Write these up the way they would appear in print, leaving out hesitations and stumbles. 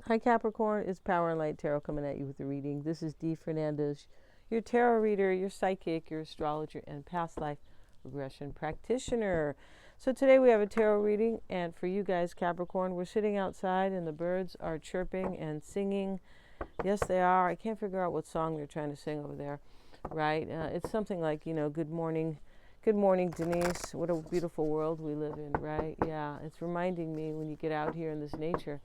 Hi Capricorn, it's Power and Light Tarot coming at you with a reading. This is Dee Fernandez, your tarot reader, your psychic, your astrologer, and past life regression practitioner. So today we have a tarot reading, and for you guys Capricorn, we're sitting outside and the birds are chirping and singing. Yes, they are. I can't figure out what song they're trying to sing over there, right? It's something like, good morning. Good morning, Denise. What a beautiful world we live in, right? Yeah, it's reminding me when you get out here in this nature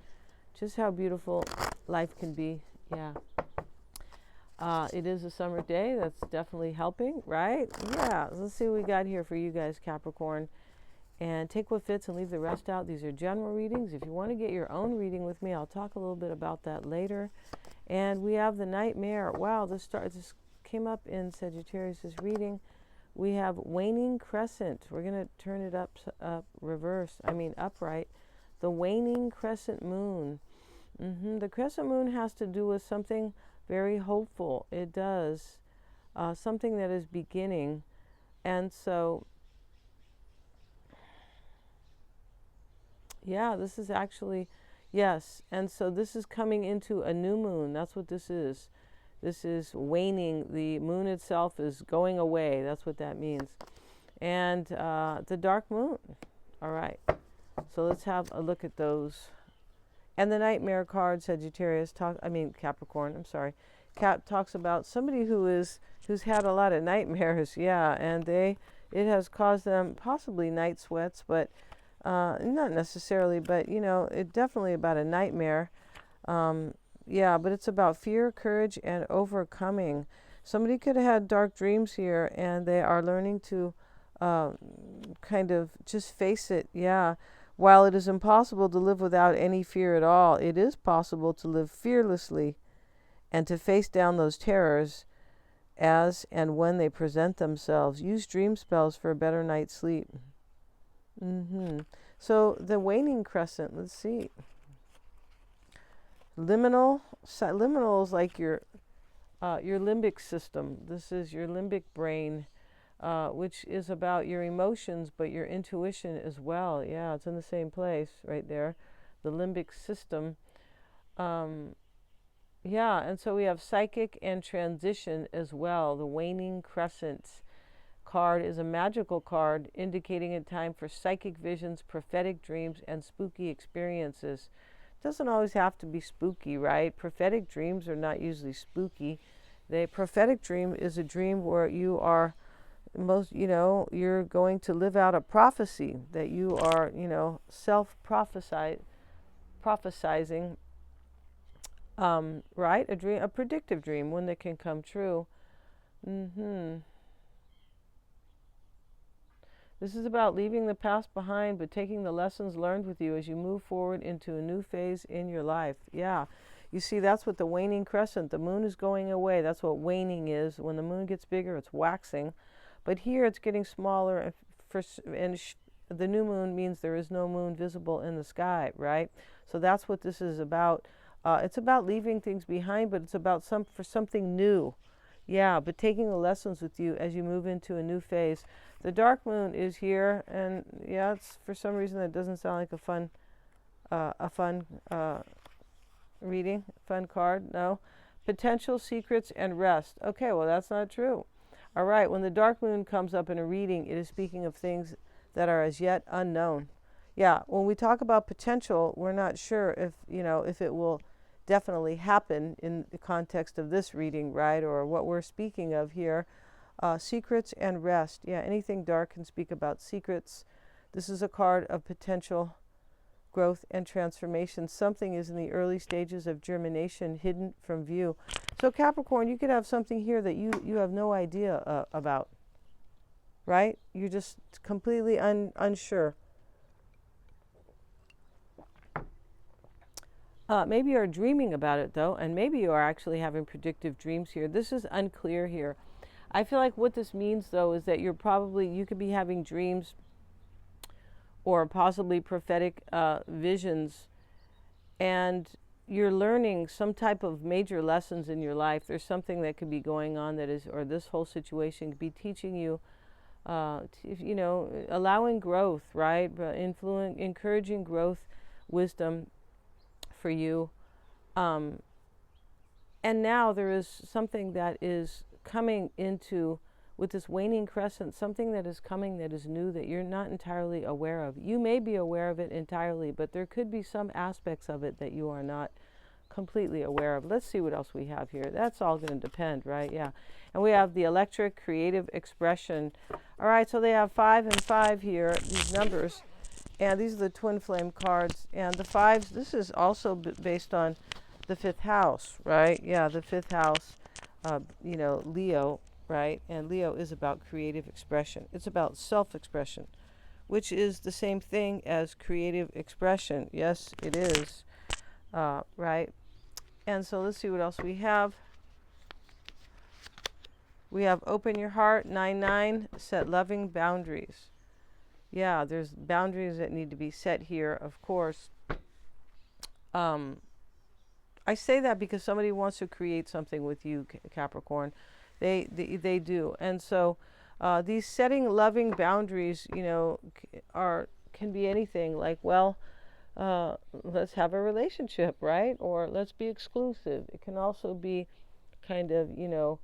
just how beautiful life can be. Yeah. It is a summer day. That's definitely helping, right? Yeah. Let's see what we got here for you guys, Capricorn. And take what fits and leave the rest out. These are general readings. If you want to get your own reading with me, I'll talk a little bit about that later. And we have the Nightmare. Wow, this came up in Sagittarius' reading. We have waning crescent. We're going to turn it upright. The waning crescent moon. The crescent moon has to do with something very hopeful. It does. Something that is beginning. And so, yeah, this is actually, yes. And so this is coming into a new moon. That's what this is. This is waning. The moon itself is going away. That's what that means. And the dark moon. All right. So let's have a look at those. And the Nightmare card, Capricorn, I'm sorry. Cap talks about somebody who's had a lot of nightmares, yeah, and it has caused them possibly night sweats, but not necessarily, but it definitely about a nightmare. Yeah, but it's about fear, courage, and overcoming. Somebody could have had dark dreams here, and they are learning to kind of just face it, yeah. While it is impossible to live without any fear at all, it is possible to live fearlessly and to face down those terrors as and when they present themselves. Use dream spells for a better night's sleep. So the waning crescent, let's see. Liminal is like your limbic system. This is your limbic brain. Which is about your emotions, but your intuition as well. Yeah, it's in the same place right there, the limbic system. Yeah, and so we have psychic and transition as well. The waning crescent card is a magical card indicating a time for psychic visions, prophetic dreams, and spooky experiences. It doesn't always have to be spooky, right? Prophetic dreams are not usually spooky. The prophetic dream is a dream where you are you're going to live out a prophecy that you are, self-prophesizing, right? A predictive dream, one that can come true. This is about leaving the past behind, but taking the lessons learned with you as you move forward into a new phase in your life. Yeah. You see, that's what the waning crescent, the moon is going away. That's what waning is. When the moon gets bigger, it's waxing. But here it's getting smaller, and the new moon means there is no moon visible in the sky, right? So that's what this is about. It's about leaving things behind, but it's about something new. Yeah, but taking the lessons with you as you move into a new phase. The dark moon is here, and yeah, it's for some reason that doesn't sound like a fun reading, fun card. No, potential secrets and rest. Okay, well that's not true. All right, when the dark moon comes up in a reading, it is speaking of things that are as yet unknown. Yeah, when we talk about potential, we're not sure if it will definitely happen in the context of this reading, right, or what we're speaking of here. Secrets and rest. Yeah, anything dark can speak about secrets. This is a card of potential growth and transformation. Something is in the early stages of germination, hidden from view. So Capricorn, you could have something here that you have no idea about, right? You're just completely unsure. Maybe you're dreaming about it, though, and maybe you are actually having predictive dreams here. This is unclear here. I feel like what this means, though, is that you could be having dreams or possibly prophetic visions, and you're learning some type of major lessons in your life. There's something that could be going on or this whole situation could be teaching you, allowing growth, right? Encouraging growth, wisdom for you. Um, and now there is something that is coming into, with this waning crescent, something that is coming that is new that you're not entirely aware of. You may be aware of it entirely, but there could be some aspects of it that you are not completely aware of. Let's see what else we have here. That's all going to depend, right? Yeah. And we have the electric creative expression. All right, so they have 5 and 5 here, these numbers. And these are the twin flame cards. And the fives, this is also based on the 5th house, right? Yeah, the 5th house, you know, Leo, right? And Leo is about creative expression. It's about self-expression, which is the same thing as creative expression. Yes, it is, right? And so let's see what else we have. We have open your heart, 9-9, set loving boundaries. Yeah, there's boundaries that need to be set here, of course. I say that because somebody wants to create something with you, Capricorn. They do. And so these setting loving boundaries, you know, can be anything like, well, let's have a relationship, right? Or let's be exclusive. It can also be kind of, you know,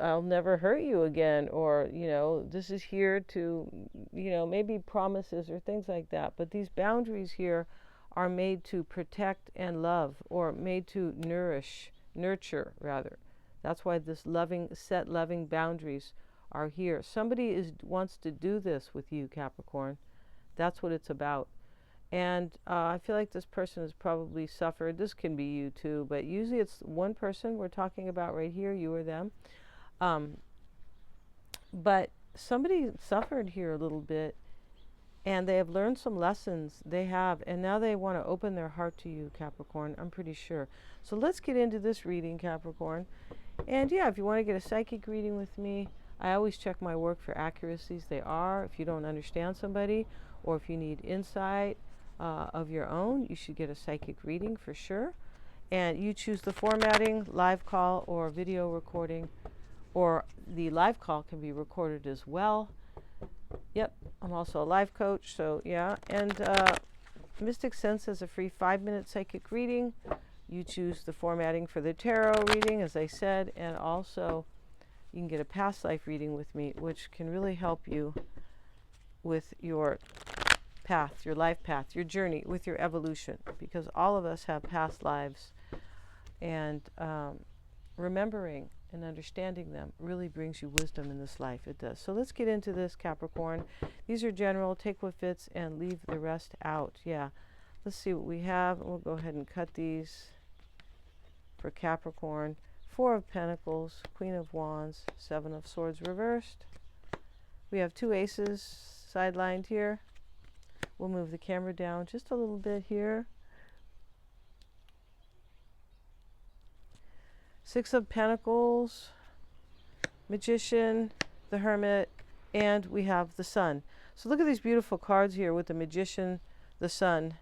I'll never hurt you again, or, you know, this is here to, you know, maybe promises or things like that. But these boundaries here are made to protect and love, or made to nurture rather. That's why this set loving boundaries are here. Somebody wants to do this with you, Capricorn. That's what it's about. And I feel like this person has probably suffered. This can be you too, but usually it's one person we're talking about right here, you or them. But somebody suffered here a little bit, and they have learned some lessons. They have, and now they want to open their heart to you, Capricorn, I'm pretty sure. So let's get into this reading, Capricorn. And yeah, if you want to get a psychic reading with me, I always check my work for accuracies. They are. If you don't understand somebody, or if you need insight of your own, you should get a psychic reading for sure. And you choose the formatting, live call or video recording, or the live call can be recorded as well. Yep, I'm also a life coach, so yeah. And Mystic Sense has a free 5-minute psychic reading. You choose the formatting for the tarot reading, as I said, and also you can get a past life reading with me, which can really help you with your path, your life path, your journey, with your evolution, because all of us have past lives, and remembering and understanding them really brings you wisdom in this life. It does. So let's get into this, Capricorn. These are general. Take what fits and leave the rest out. Yeah. Let's see what we have. We'll go ahead and cut these for Capricorn. 4 of Pentacles, Queen of Wands, 7 of Swords reversed. We have 2 aces sidelined here. We'll move the camera down just a little bit here. 6 of Pentacles, Magician, the Hermit, and we have the Sun. So look at these beautiful cards here with the Magician, the Sun,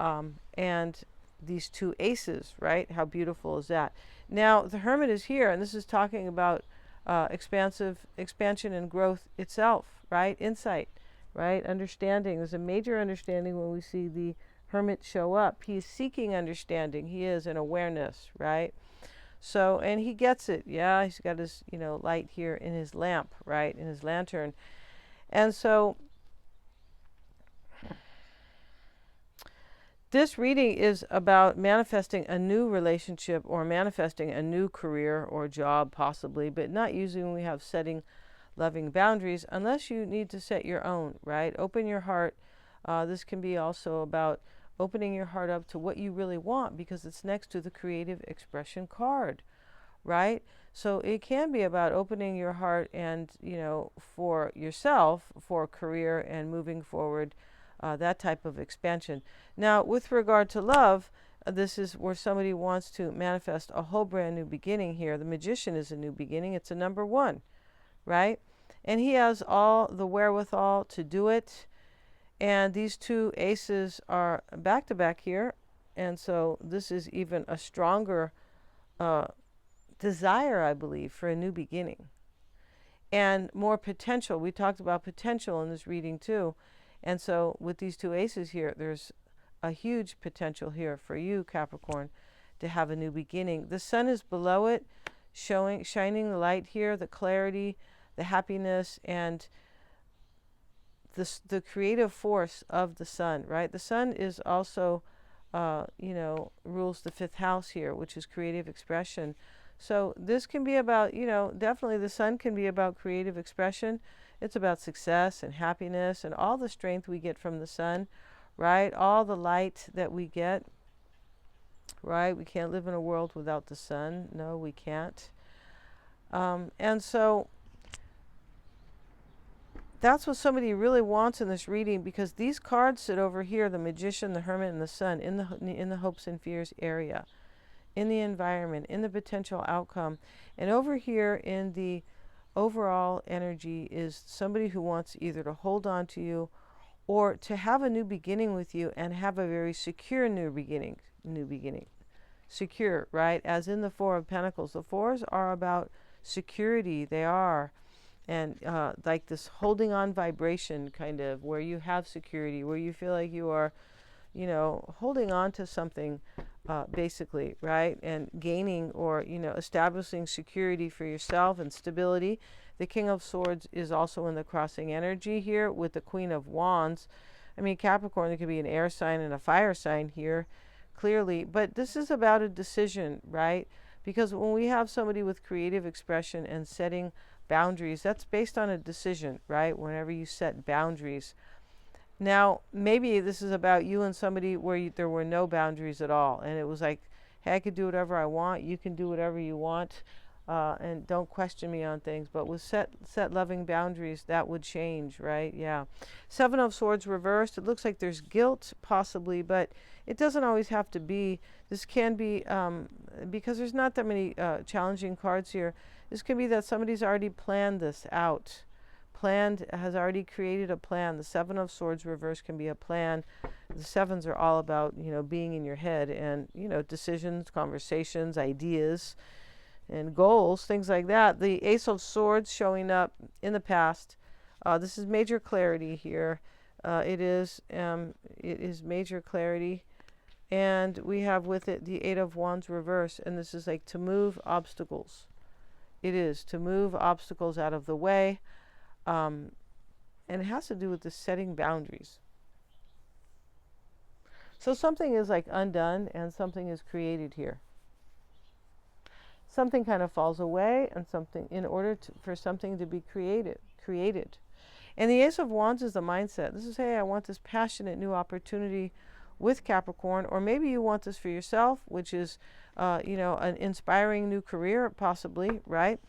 and these 2 aces, right? How beautiful is that? Now, the Hermit is here, and this is talking about expansion and growth itself, right? Insight, right? Understanding. There's a major understanding when we see the Hermit show up. He is seeking understanding. He is an awareness, right? So, and he gets it. Yeah, he's got his, you know, light here in his lamp, right? In his lantern. And so this reading is about manifesting a new relationship, or manifesting a new career or job possibly, but not usually when we have setting loving boundaries, unless you need to set your own, right? Open your heart. This can be also about opening your heart up to what you really want, because it's next to the creative expression card, right? So it can be about opening your heart and, you know, for yourself, for career and moving forward, that type of expansion. Now, with regard to love, this is where somebody wants to manifest a whole brand new beginning here. The Magician is a new beginning. It's a number 1, right? And he has all the wherewithal to do it. And these 2 aces are back to back here. And so this is even a stronger desire, I believe, for a new beginning. And more potential. We talked about potential in this reading too. And so with these 2 aces here, there's a huge potential here for you, Capricorn, to have a new beginning. The sun is below it, shining the light here, the clarity, the happiness, and the creative force of the sun, right? The sun is also, rules the fifth house here, which is creative expression. So this can be about, definitely the sun can be about creative expression. It's about success and happiness and all the strength we get from the sun, right? All the light that we get, right? We can't live in a world without the sun. No, we can't. And so that's what somebody really wants in this reading, because these cards sit over here, the Magician, the Hermit, and the Sun, in the hopes and fears area, in the environment, in the potential outcome. And over here in the overall energy is somebody who wants either to hold on to you or to have a new beginning with you, and have a very secure new beginning. Secure, right? As in the Four of Pentacles. The fours are about security. They are. And like this holding on vibration, kind of, where you have security, where you feel like you are, holding on to something, basically, right? And gaining or, establishing security for yourself and stability. The King of Swords is also in the crossing energy here with the Queen of Wands. I mean, Capricorn, there could be an air sign and a fire sign here, clearly. But this is about a decision, right? Because when we have somebody with creative expression and setting boundaries, that's based on a decision, right? Whenever you set boundaries. Now, maybe this is about you and somebody where there were no boundaries at all. And it was like, hey, I could do whatever I want. You can do whatever you want. And don't question me on things. But with set loving boundaries, that would change, right? Yeah. Seven of Swords reversed. It looks like there's guilt, possibly, but it doesn't always have to be. This can be, because there's not that many challenging cards here. This can be that somebody's already planned this out. Has already created a plan. The Seven of Swords reverse can be a plan. The sevens are all about, being in your head and, decisions, conversations, ideas, and goals, things like that. The Ace of Swords showing up in the past. This is major clarity here. It is major clarity. And we have with it the Eight of Wands reverse. And this is like to move obstacles. It is to move obstacles out of the way. And it has to do with the setting boundaries. So something is like undone and something is created here. Something kind of falls away, and something in order for something to be created. And the Ace of Wands is the mindset. This is, hey, I want this passionate new opportunity with Capricorn, or maybe you want this for yourself, which is, an inspiring new career, possibly, right?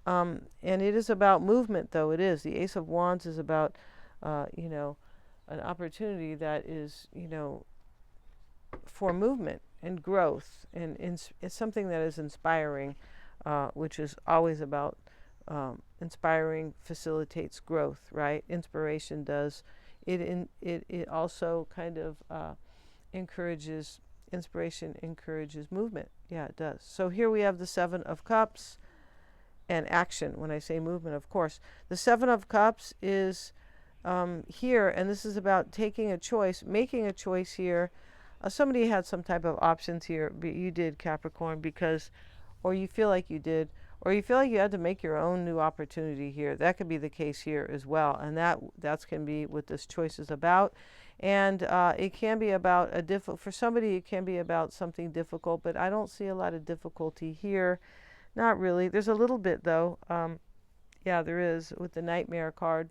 And it is about movement, though. It is. The Ace of Wands is about, an opportunity that is, for movement and growth, and it's something that is inspiring, which is always about inspiring facilitates growth, right? Inspiration does. It also kind of encourages, inspiration encourages movement. Yeah, it does. So here we have the Seven of Cups and action. When I say movement, of course. The Seven of Cups is here, and this is about taking a choice, making a choice here. Somebody had some type of options here, but you did, Capricorn, or you feel like you did, or you feel like you had to make your own new opportunity here. That could be the case here as well, and that can be what this choice is about. And it can be about for somebody, it can be about something difficult, but I don't see a lot of difficulty here. Not really. There's a little bit, though. Yeah, there is, with the Nightmare card.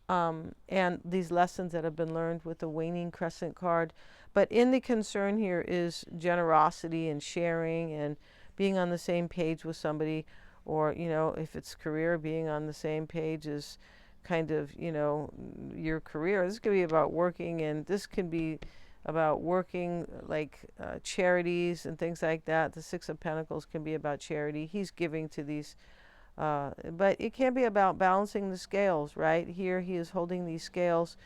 And these lessons that have been learned with the Waning Crescent card. But in the concern here is generosity and sharing and being on the same page with somebody, or, if it's career, being on the same page is kind of, your career. This could be about working, and this can be about working like charities and things like that. The Six of Pentacles can be about charity. He's giving to these but it can be about balancing the scales, right? Here he is holding these scales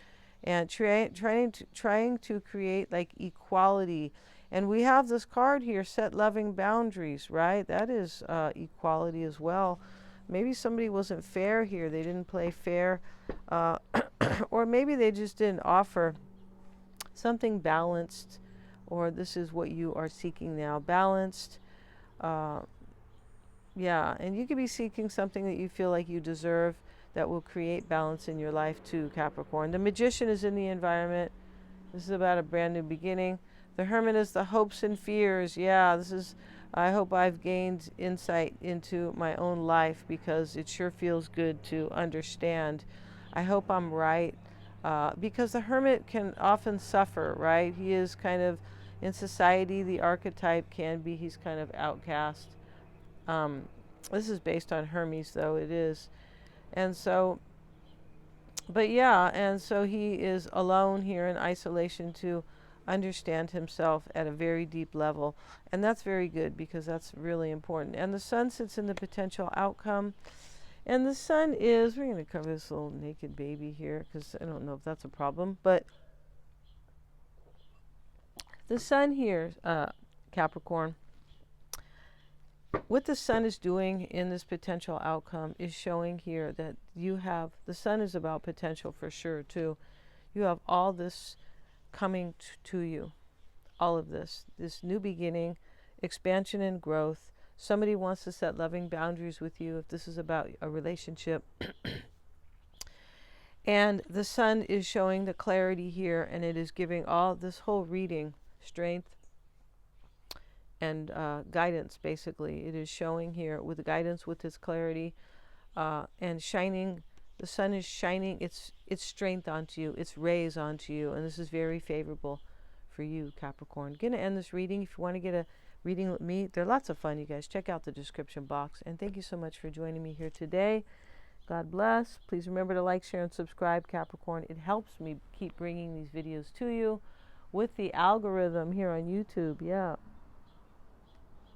and trying to create like equality. And we have this card here, set loving boundaries, right? That is equality as well. Maybe somebody wasn't fair here. They didn't play fair. Or maybe they just didn't offer something balanced, or this is what you are seeking now, balanced. Yeah, and you could be seeking something that you feel like you deserve that will create balance in your life too, Capricorn. The Magician is in the environment. This is about a brand new beginning. The Hermit is the hopes and fears. Yeah, this is, I hope I've gained insight into my own life, because it sure feels good to understand. I hope I'm right, because the Hermit can often suffer, right? He is kind of, in society, the archetype can be, he's kind of outcast. This is based on Hermes, though, it is. And so, but yeah, and so he is alone here in isolation to understand himself at a very deep level. And that's very good, because that's really important. And the Sun sits in the potential outcome. And the Sun is, we're going to cover this little naked baby here, because I don't know if that's a problem. But the Sun here, Capricorn, what the Sun is doing in this potential outcome is showing here that you have, the Sun is about potential for sure too. You have all this coming to you, all of this new beginning, expansion and growth. Somebody wants to set loving boundaries with you if this is about a relationship. And the Sun is showing the clarity here, and it is giving all this whole reading strength and guidance. Basically, it is showing here with the guidance, with this clarity, and shining. The Sun is shining its strength onto you, its rays onto you, and this is very favorable for you, Capricorn. Gonna end this reading. If you want to get a reading with me, they're lots of fun, you guys. Check out the description box. And thank you so much for joining me here today. God bless. Please remember to like, share, and subscribe, Capricorn. It helps me keep bringing these videos to you with the algorithm here on YouTube. Yeah.